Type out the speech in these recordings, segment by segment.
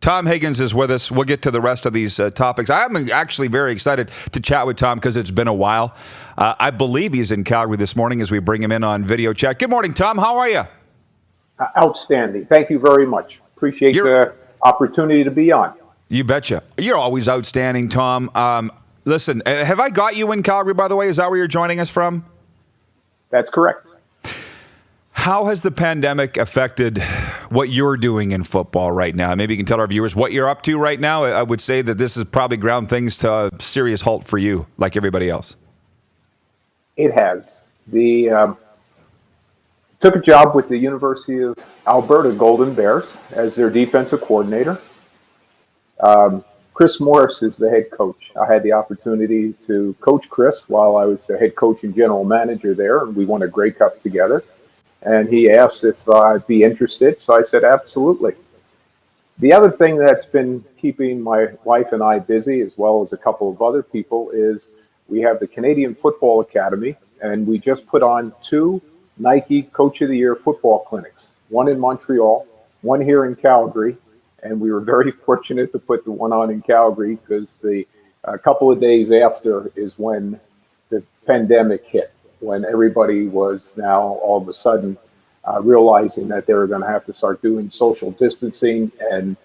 Tom Higgins is with us. We'll get to the rest of these topics. I'm actually very excited to chat with Tom because it's been a while. I believe he's in Calgary this morning as we bring him in on video chat. Good morning, Tom. How are you? Outstanding. Thank you very much. Appreciate the opportunity to be on. You betcha. You're always outstanding, Tom. Listen, have I got you in Calgary, by the way? Is that where you're joining us from? That's correct. How has the pandemic affected what you're doing in football right now? Maybe you can tell our viewers what you're up to right now. I would say that this has probably ground things to a serious halt for you, like everybody else. It has. Took a job with the University of Alberta Golden Bears as their defensive coordinator. Chris Morris is the head coach. I had the opportunity to coach Chris while I was the head coach and general manager there, and we won a Grey Cup together. And he asked if I'd be interested, so I said absolutely. The other thing that's been keeping my wife and I busy, as well as a couple of other people, is we have the Canadian Football Academy, and we just put on 2 Nike Coach of the Year football clinics, one in Montreal, one here in Calgary, and we were very fortunate to put the one on in Calgary because a couple of days after is when the pandemic hit, when everybody was now all of a sudden realizing that they were going to have to start doing social distancing and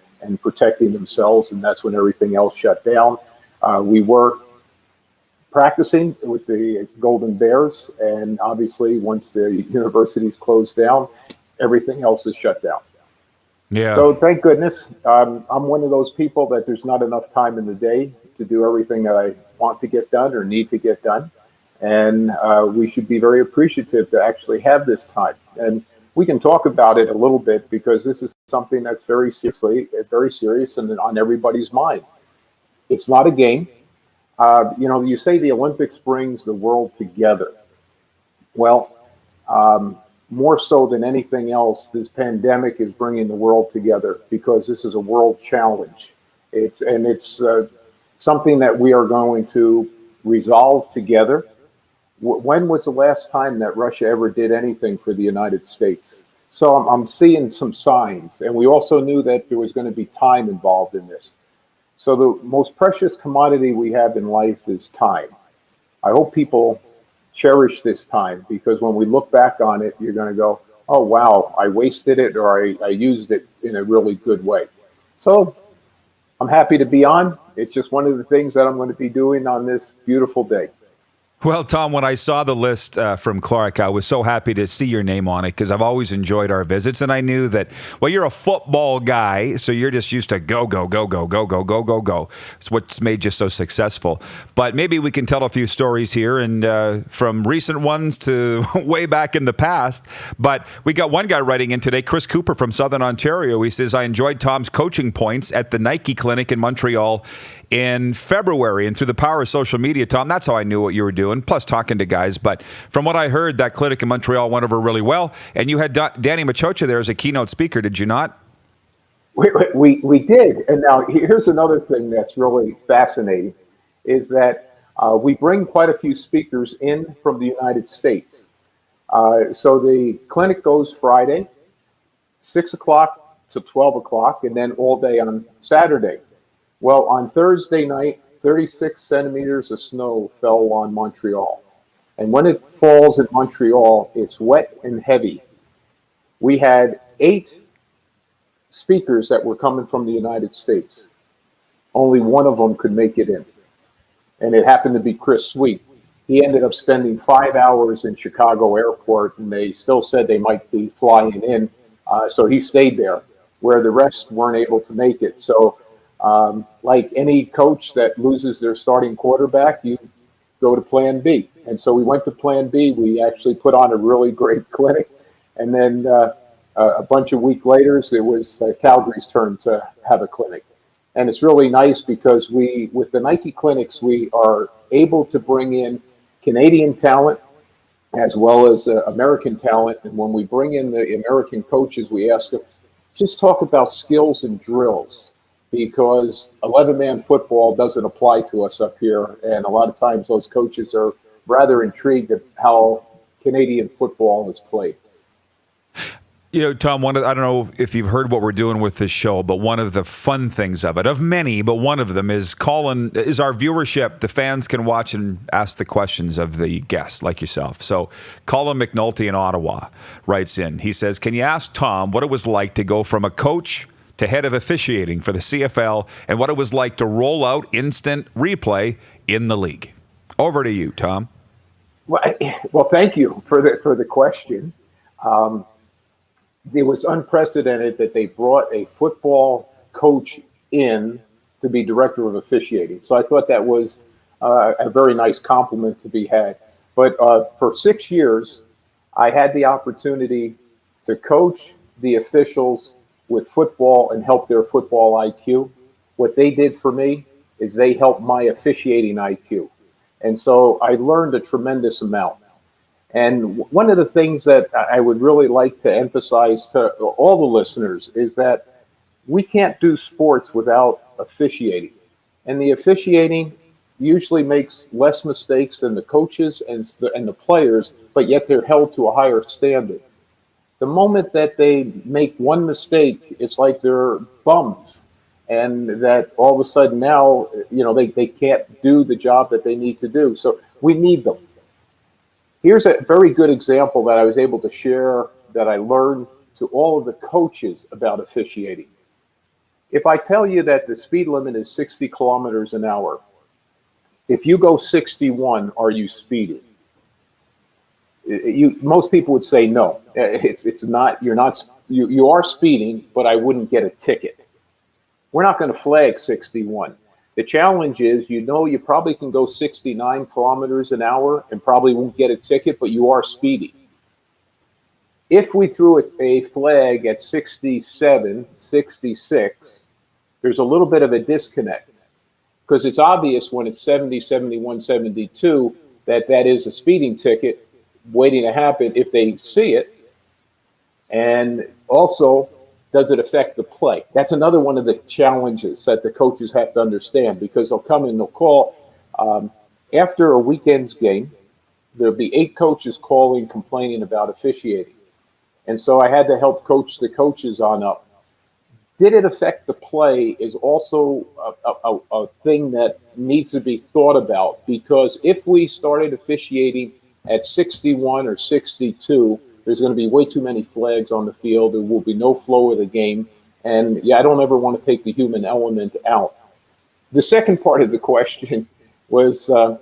protecting themselves, and that's when everything else shut down. We were practicing with the Golden Bears, and obviously once the universities closed down, everything else is shut down. Yeah. So thank goodness. I'm one of those people that there's not enough time in the day to do everything that I want to get done or need to get done. And we should be very appreciative to actually have this time. And we can talk about it a little bit because this is something that's very serious and on everybody's mind. It's not a game. You say the Olympics brings the world together. Well, more so than anything else, this pandemic is bringing the world together because this is a world challenge. It's something that we are going to resolve together. When was the last time that Russia ever did anything for the United States? So I'm seeing some signs, and we also knew that there was going to be time involved in this. So the most precious commodity we have in life is time. I hope people cherish this time because when we look back on it, you're going to go, oh, wow, I wasted it or I used it in a really good way. So I'm happy to be on. It's just one of the things that I'm going to be doing on this beautiful day. Well, Tom, when I saw the list from Clark, I was so happy to see your name on it because I've always enjoyed our visits. And I knew that, well, you're a football guy, so you're just used to go. It's what's made you so successful. But maybe we can tell a few stories here, and from recent ones to way back in the past. But we got one guy writing in today, Chris Cooper from Southern Ontario. He says, I enjoyed Tom's coaching points at the Nike clinic in Montreal in February, and through the power of social media, Tom, that's how I knew what you were doing, plus talking to guys. But from what I heard, that clinic in Montreal went over really well, and you had Danny Machocha there as a keynote speaker, did you not? We did. And now here's another thing that's really fascinating, is that we bring quite a few speakers in from the United States. So the clinic goes Friday, 6 o'clock to 12 o'clock, and then all day on Saturday. Well, on Thursday night, 36 centimeters of snow fell on Montreal. And when it falls in Montreal, it's wet and heavy. We had 8 speakers that were coming from the United States. Only one of them could make it in. And it happened to be Chris Sweet. He ended up spending 5 hours in Chicago airport, and they still said they might be flying in. So he stayed there, where the rest weren't able to make it. So like any coach that loses their starting quarterback, you go to plan B. And so we went to plan B. We actually put on a really great clinic. And then a bunch of weeks later, it was Calgary's turn to have a clinic. And it's really nice because with the Nike clinics, we are able to bring in Canadian talent as well as American talent. And when we bring in the American coaches, we ask them, just talk about skills and drills, because 11-man football doesn't apply to us up here. And a lot of times those coaches are rather intrigued at how Canadian football is played. Tom, I don't know if you've heard what we're doing with this show, but one of the fun things of it, of many, but one of them is our viewership. The fans can watch and ask the questions of the guests like yourself. So Colin McNulty in Ottawa writes in. He says, can you ask Tom what it was like to go from a coach to head of officiating for the CFL and what it was like to roll out instant replay in the league? Over to you, Tom. Well, thank you for the question. It was unprecedented that they brought a football coach in to be director of officiating. So I thought that was a very nice compliment to be had. But for 6 years, I had the opportunity to coach the officials with football and help their football IQ. What they did for me is they helped my officiating IQ. And so I learned a tremendous amount. And one of the things that I would really like to emphasize to all the listeners is that we can't do sports without officiating. And the officiating usually makes less mistakes than the coaches and the players, but yet they're held to a higher standard. The moment that they make one mistake, it's like they're bums. And that all of a sudden now, they can't do the job that they need to do. So we need them. Here's a very good example that I was able to share that I learned to all of the coaches about officiating. If I tell you that the speed limit is 60 kilometers an hour, if you go 61, are you speeding? Most people would say no. It's not. You're not. You are speeding, but I wouldn't get a ticket. We're not going to flag 61. The challenge is, you probably can go 69 kilometers an hour and probably won't get a ticket, but you are speeding. If we threw a flag at 67, 66, there's a little bit of a disconnect because it's obvious when it's 70, 71, 72 that is a speeding ticket waiting to happen if they see it. And also, does it affect the play? That's another one of the challenges that the coaches have to understand because they'll come and they'll call. After a weekend's game, there'll be 8 coaches calling, complaining about officiating. And so I had to help coach the coaches on up. Did it affect the play is also a thing that needs to be thought about because if we started officiating at 61 or 62, there's going to be way too many flags on the field. There will be no flow of the game. And I don't ever want to take the human element out. The second part of the question was the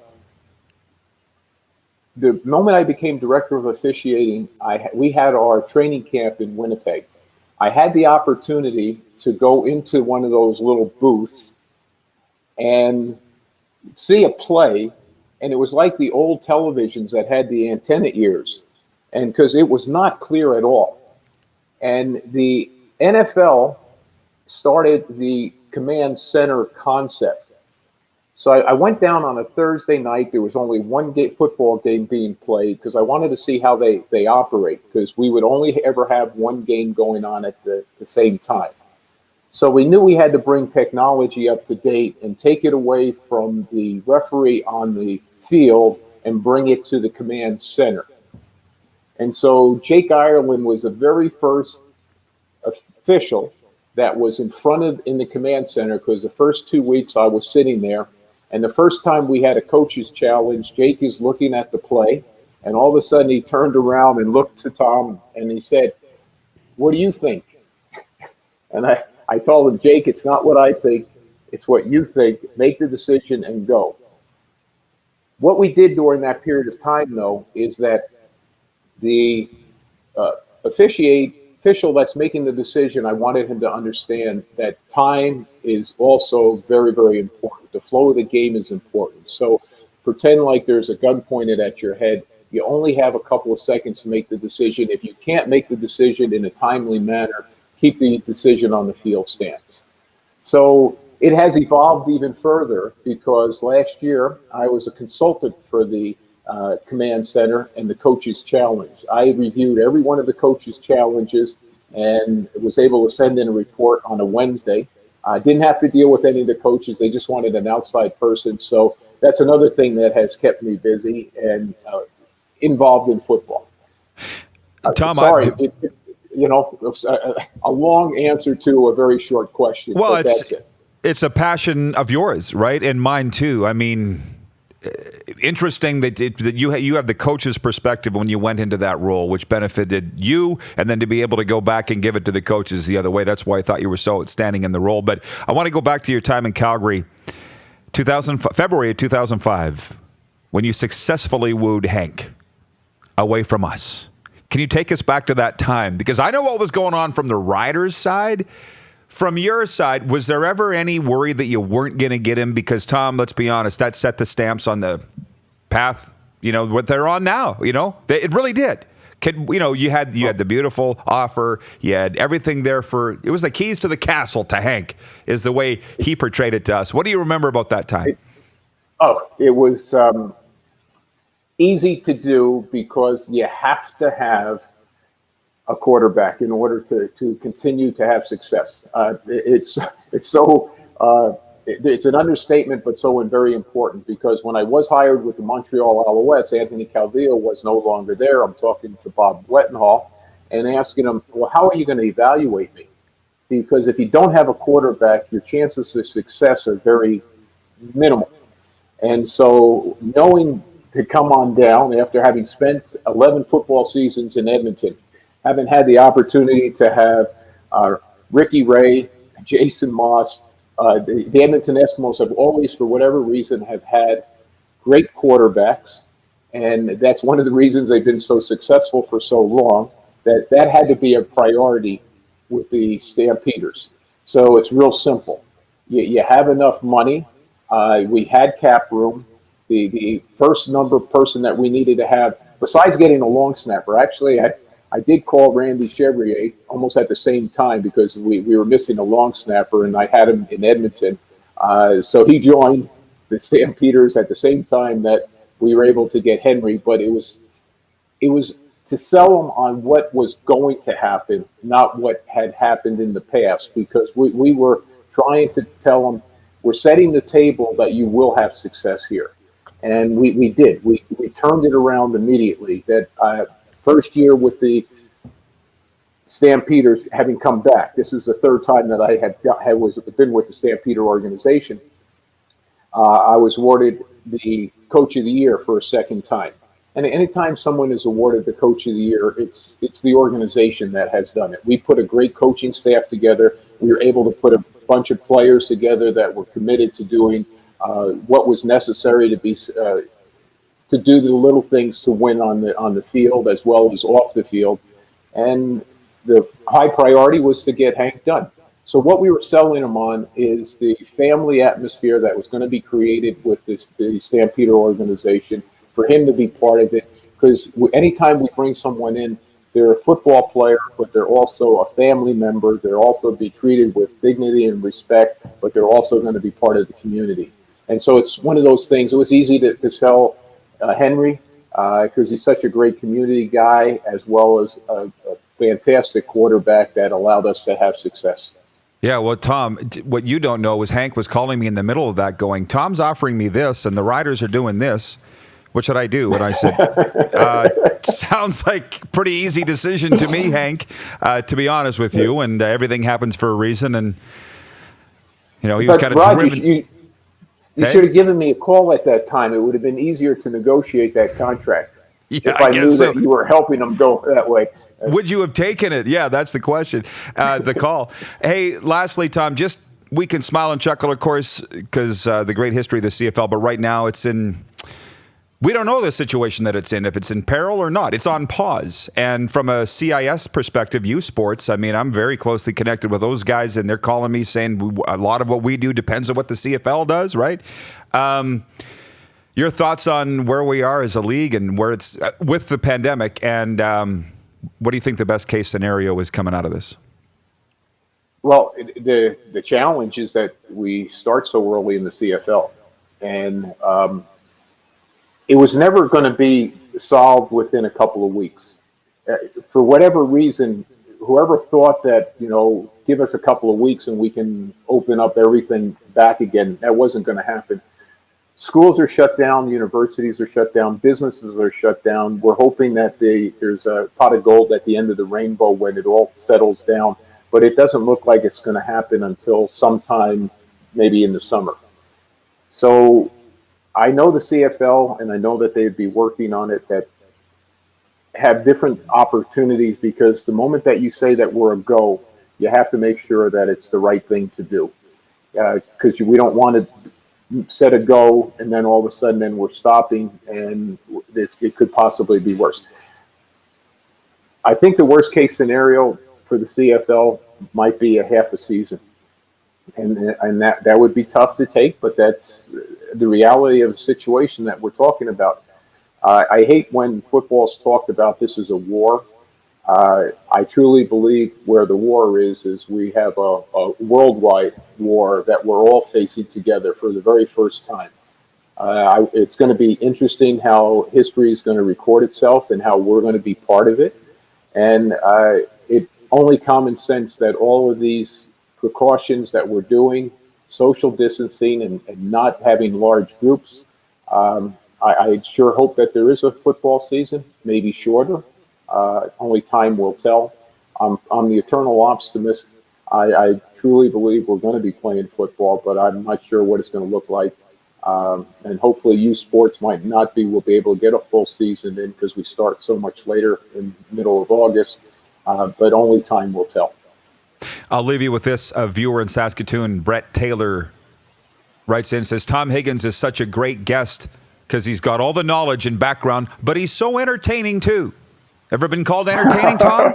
moment I became director of officiating, we had our training camp in Winnipeg. I had the opportunity to go into one of those little booths and see a play. And it was like the old televisions that had the antenna ears. And because it was not clear at all. And the NFL started the command center concept. So I went down on a Thursday night. There was only one football game being played because I wanted to see how they operate because we would only ever have one game going on at the same time. So we knew we had to bring technology up to date and take it away from the referee on the field and bring it to the command center. And so Jake Ireland was the very first official that was in the command center because the first 2 weeks I was sitting there. And the first time we had a coach's challenge, Jake is looking at the play. And all of a sudden he turned around and looked to Tom and he said, "What do you think?" And I told him, "Jake, it's not what I think. It's what you think. Make the decision and go." What we did during that period of time, though, is that the official that's making the decision, I wanted him to understand that time is also very, very important. The flow of the game is important. So pretend like there's a gun pointed at your head. You only have a couple of seconds to make the decision. If you can't make the decision in a timely manner, keep the decision on the field stance. So it has evolved even further because last year I was a consultant for the command center and the coaches challenge. I reviewed every one of the coaches challenges and was able to send in a report on a Wednesday. I didn't have to deal with any of the coaches. They just wanted an outside person. So that's another thing that has kept me busy and involved in football. Tom, sorry, it's a long answer to a very short question, Well, but that's it. it's a passion of yours, right? And mine too. I mean, interesting that you have the coach's perspective when you went into that role, which benefited you, and then to be able to go back and give it to the coaches the other way. That's why I thought you were so outstanding in the role. But I want to go back to your time in Calgary, February of 2005, when you successfully wooed Hank away from us. Can you take us back to that time? Because I know what was going on from the Riders' side. From your side, was there ever any worry that you weren't going to get him? Because, Tom, let's be honest, that set the stamps on the path, what they're on now. It really did. You had the beautiful offer. You had everything there it was the keys to the castle to Hank, is the way he portrayed it to us. What do you remember about that time? It was easy to do because you have to have a quarterback in order to continue to have success. It's an understatement, but so very important, because when I was hired with the Montreal Alouettes, Anthony Calvillo was no longer there. I'm talking to Bob Wettenhall and asking him, well, how are you going to evaluate me? Because if you don't have a quarterback, your chances of success are very minimal. And so knowing to come on down after having spent 11 football seasons in Edmonton, having had the opportunity to have Ricky Ray, Jason Moss, the Edmonton Eskimos have always, for whatever reason, have had great quarterbacks. And that's one of the reasons they've been so successful for so long, that had to be a priority with the Stampeders. So it's real simple. You have enough money. We had cap room. The first number person that we needed to have, besides getting a long snapper, actually, I did call Randy Chevrier almost at the same time, because we were missing a long snapper, and I had him in Edmonton. So he joined the Stampeders at the same time that we were able to get Henry. But it was to sell him on what was going to happen, not what had happened in the past, because we were trying to tell him, we're setting the table that you will have success here. And we did. We turned it around immediately. That first year with the Stampeders, having come back, this is the third time that I had been with the Stampeder organization. I was awarded the Coach of the Year for a second time. And anytime someone is awarded the Coach of the Year, it's the organization that has done it. We put a great coaching staff together. We were able to put a bunch of players together that were committed to doing what was necessary to do the little things to win on the field as well as off the field. And the high priority was to get Hank done. So what we were selling him on is the family atmosphere that was going to be created with the Stampeder organization, for him to be part of it. Because anytime we bring someone in, they're a football player, but they're also a family member. They're also be treated with dignity and respect, but they're also going to be part of the community. And so it's one of those things. It was easy to sell Henry because he's such a great community guy, as well as a fantastic quarterback that allowed us to have success. Yeah, well, Tom, what you don't know is Hank was calling me in the middle of that going, Tom's offering me this, and the Riders are doing this. What should I do? And I said, sounds like pretty easy decision to me, Hank, to be honest with you. And everything happens for a reason. And, he was kind of driven. You should have given me a call at that time. It would have been easier to negotiate that contract if I knew that you were helping them go that way. Would you have taken it? Yeah, that's the question, the call. Hey, lastly, Tom, we can smile and chuckle, of course, because the great history of the CFL, but right now we don't know the situation that it's in, if it's in peril or not. It's on pause. And from a CIS perspective, U Sports, I mean, I'm very closely connected with those guys, and they're calling me saying a lot of what we do depends on what the CFL does, right? Your thoughts on where we are as a league and where it's with the pandemic, and what do you think the best case scenario is coming out of this? Well, the challenge is that we start so early in the CFL, and it was never going to be solved within a couple of weeks. For whatever reason, whoever thought that, give us a couple of weeks and we can open up everything back again, that wasn't going to happen. schools are shut down, universities are shut down, businesses are shut down. We're hoping that there's a pot of gold at the end of the rainbow when it all settles down, but it doesn't look like it's going to happen until sometime maybe in the summer. So I know the CFL, and I know that they'd be working on it, that have different opportunities, because the moment that you say that we're a go, you have to make sure that it's the right thing to do. Because we don't want to set a go and then all of a sudden then we're stopping, and it could possibly be worse. I think the worst case scenario for the CFL might be a half a season. And that would be tough to take, but that's the reality of the situation that we're talking about. I hate when football's talked about this as a war. I truly believe where the war is we have a worldwide war that we're all facing together for the very first time. It's going to be interesting how history is going to record itself and how we're going to be part of it. And it only common sense that all of these precautions that we're doing, social distancing and not having large groups, I sure hope that there is a football season, maybe shorter. Only time will tell. I'm the eternal optimist. I truly believe we're going to be playing football, but I'm not sure what it's going to look like. And hopefully youth sports might not be. We'll be able to get a full season in because we start so much later in the middle of August, but only time will tell. I'll leave you with this. A viewer in Saskatoon, Brett Taylor, writes in, says, Tom Higgins is such a great guest because he's got all the knowledge and background, but he's so entertaining too. Ever been called entertaining, Tom?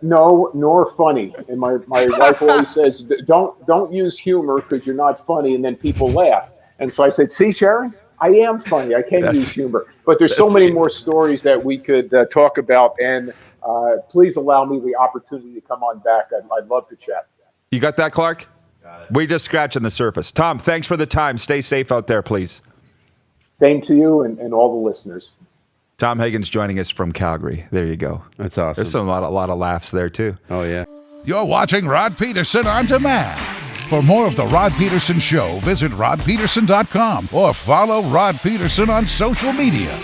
No, nor funny. And my wife always says, don't use humor because you're not funny, and then people laugh. And so I said, see, Sharon, I am funny. I can use humor. But there's so many more stories that we could talk about, and please allow me the opportunity to come on back. I'd love to chat. You got that, Clark? Got it. We just scratching the surface. Tom, thanks for the time. Stay safe out there, please. Same to you and all the listeners. Tom Higgins joining us from Calgary. There you go. That's awesome. There's a lot of laughs there, too. Oh, yeah. You're watching Rod Pedersen On Demand. For more of The Rod Pedersen Show, visit rodpedersen.com or follow Rod Pedersen on social media.